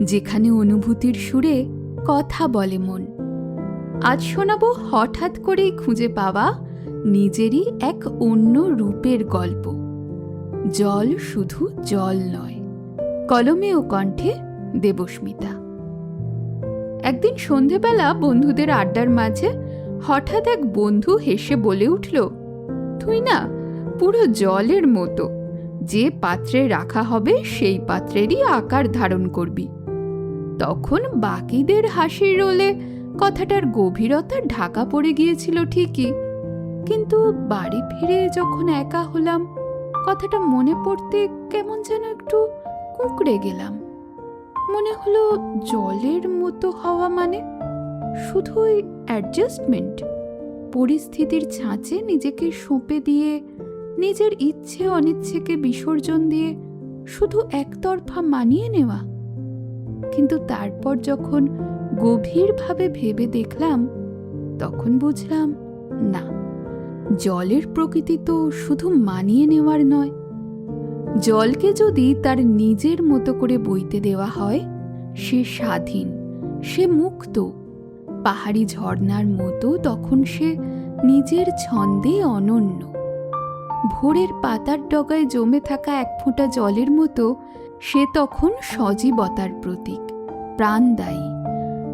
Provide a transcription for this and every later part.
যেখানে অনুভূতির সুরে কথা বলে মন। আজ শোনাবো হঠাৎ করেই খুঁজে পাওয়া নিজেরই এক অন্য রূপের গল্প। জল শুধু জল নয়। কলমে ও কণ্ঠে দেবস্মিতা। একদিন সন্ধেবেলা বন্ধুদের আড্ডার মাঝে হঠাৎ এক বন্ধু হেসে বলে উঠল, তুই না পুরো জলের মতো, যে পাত্রে রাখা হবে সেই পাত্রেরই আকার ধারণ করবি। তখন বাকিদের হাসির রোলে কথাটার গভীরতা ঢাকা পড়ে গিয়েছিল ঠিকই, কিন্তু বাড়ি ফিরে যখন একা হলাম কথাটা মনে পড়তে কেমন যেন একটু কুঁকড়ে গেলাম। মনে হলো জলের মতো হওয়া মানে শুধুই অ্যাডজাস্টমেন্ট, পরিস্থিতির ছাঁচে নিজেকে সঁপে দিয়ে, নিজের ইচ্ছে অনিচ্ছেকে বিসর্জন দিয়ে শুধু একতরফা মানিয়ে নেওয়া। কিন্তু তারপর যখন গভীরভাবে ভেবে দেখলাম তখন বুঝলাম না, জলের প্রকৃতি তো শুধু মানিয়ে নেওয়ার নয়। জলকে যদি তার নিজের মতো করে বইতে দেওয়া হয়, সে স্বাধীন, সে মুক্ত। পাহাড়ি ঝর্ণার মতো তখন সে নিজের ছন্দে অনন্য। ভোরের পাতার ডগায় জমে থাকা এক ফোঁটা জলের মতো সে তখন সজীবতার প্রতীক, প্রাণদায়ী।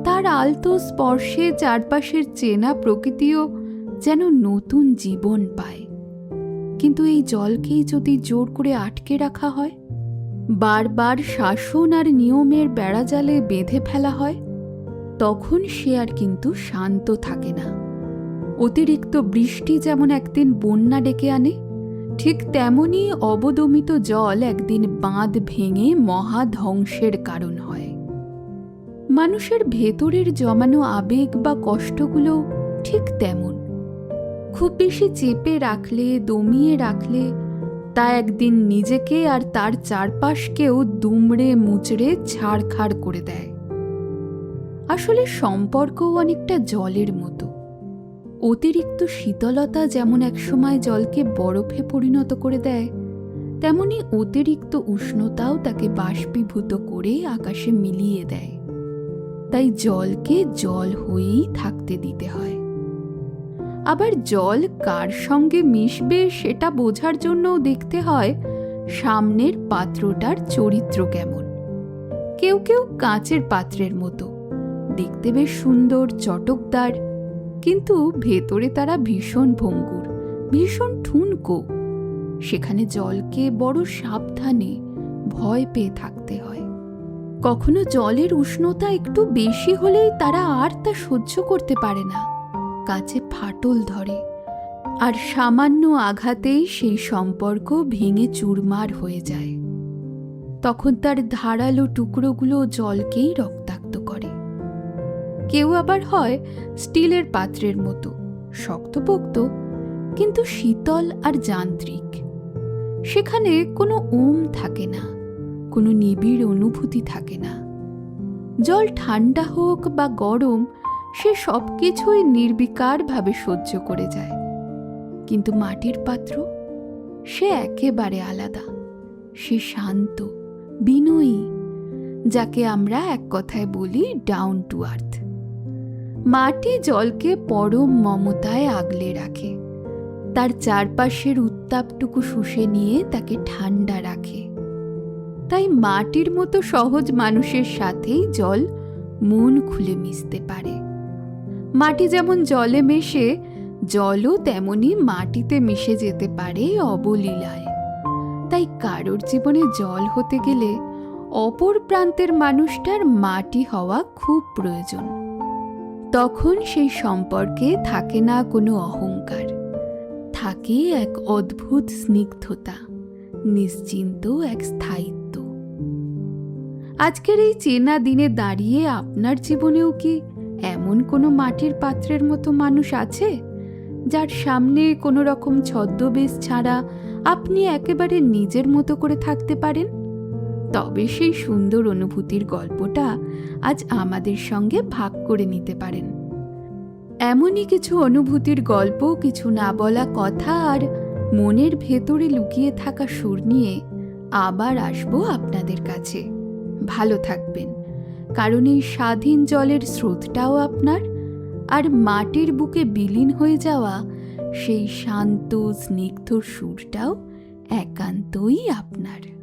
তার আলতো স্পর্শে চারপাশের চেনা প্রকৃতিও যেন নতুন জীবন পায়। কিন্তু এই জলকেই যদি জোর করে আটকে রাখা হয়, বারবার শাসন আর নিয়মের বেড়াজালে বেঁধে ফেলা হয়, তখন সে আর কিন্তু শান্ত থাকে না। অতিরিক্ত বৃষ্টি যেমন একদিন বন্যা ডেকে আনে, ঠিক তেমনি অবদমিত জল একদিন বাঁধ ভেঙে মহা ধ্বংসের কারণ হয়। মানুষের ভেতরের জমানো আবেগ বা কষ্টগুলো ঠিক তেমন। খুব বেশি চেপে রাখলে, দমিয়ে রাখলে তা একদিন নিজেকে আর তার চারপাশকেও দুমড়ে মুচড়ে ছাড়খাড় করে দেয়। আসলে সম্পর্কও অনেকটা জলের মতো। অতিরিক্ত শীতলতা যেমন একসময় জলকে বরফে পরিণত করে দেয়, তেমনি অতিরিক্ত উষ্ণতাও তাকে বাষ্পীভূত করে আকাশে মিলিয়ে দেয়। তাই জলকে জল হয়েই থাকতে দিতে হয়। আবার জল কার সঙ্গে মিশবে সেটা বোঝার জন্যও দেখতে হয় সামনের পাত্রটার চরিত্র কেমন। কেউ কেউ কাঁচের পাত্রের মতো, দেখতে বেশ সুন্দর, চটকদার, কিন্তু ভেতরে তারা ভীষণ ভঙ্গুর, ভীষণ ঠুনকো। সেখানে জলকে বড় সাবধানে, ভয় পেয়ে থাকতে হয়। কখনো জলের উষ্ণতা একটু বেশি হলেই তারা আর তা সহ্য করতে পারে না, কাছে ফাটল ধরে, আর সামান্য আঘাতেই সেই সম্পর্ক ভেঙে চুরমার হয়ে যায়। তখন তার ধারালো টুকরোগুলো জলকেই রক্তাক্ত করে। কেউ আবার হয় স্টিলের পাত্রের মতো, শক্তপোক্ত কিন্তু শীতল আর যান্ত্রিক। সেখানে কোনো ওম থাকে না, কোনো নিবিড় অনুভূতি থাকে না। জল ঠান্ডা হোক বা গরম, সে সব কিছুই নির্বিকারভাবে সহ্য করে যায়। কিন্তু মাটির পাত্র, সে একেবারে আলাদা। সে শান্ত, বিনয়ী, যাকে আমরা এক কথায় বলি ডাউন টু আর্থ। মাটি জলকে পরম মমতায় আগলে রাখে, তার চারপাশের উত্তাপটুকু শুষে নিয়ে তাকে ঠান্ডা রাখে। তাই মাটির মতো সহজ মানুষের সাথেই জল মন খুলে মিশতে পারে। মাটি যেমন জলে মেশে, জলও তেমনি মাটিতে মিশে যেতে পারে অবলীলায়। তাই কারোর জীবনে জল হতে গেলে অপর প্রান্তের মানুষটার মাটি হওয়া খুব প্রয়োজন। তখন সেই সম্পর্কে থাকে না কোনো অহংকার, থাকে এক অদ্ভুত স্নিগ্ধতা, নিশ্চিন্ত এক স্থায়িত্ব। আজকের এই চেনা দিনে দাঁড়িয়ে আপনার জীবনেও কি এমন কোনো মাটির পাত্রের মতো মানুষ আছে, যার সামনে কোনো রকম ছদ্মবেশ ছাড়া আপনি একেবারে নিজের মতো করে থাকতে পারেন? তবে সেই সুন্দর অনুভূতির গল্পটা আজ আমাদের সঙ্গে ভাগ করে নিতে পারেন। এমনই কিছু অনুভূতির গল্প, কিছু না বলা কথা আর মনের ভেতরে লুকিয়ে থাকা সুর নিয়ে আবার আসবো আপনাদের কাছে। ভালো থাকবেন, কারণ এই স্বাধীন জলের স্রোতটাও আপনার, আর মাটির বুকে বিলীন হয়ে যাওয়া সেই শান্ত স্নিগ্ধ সুরটাও একান্তই আপনার।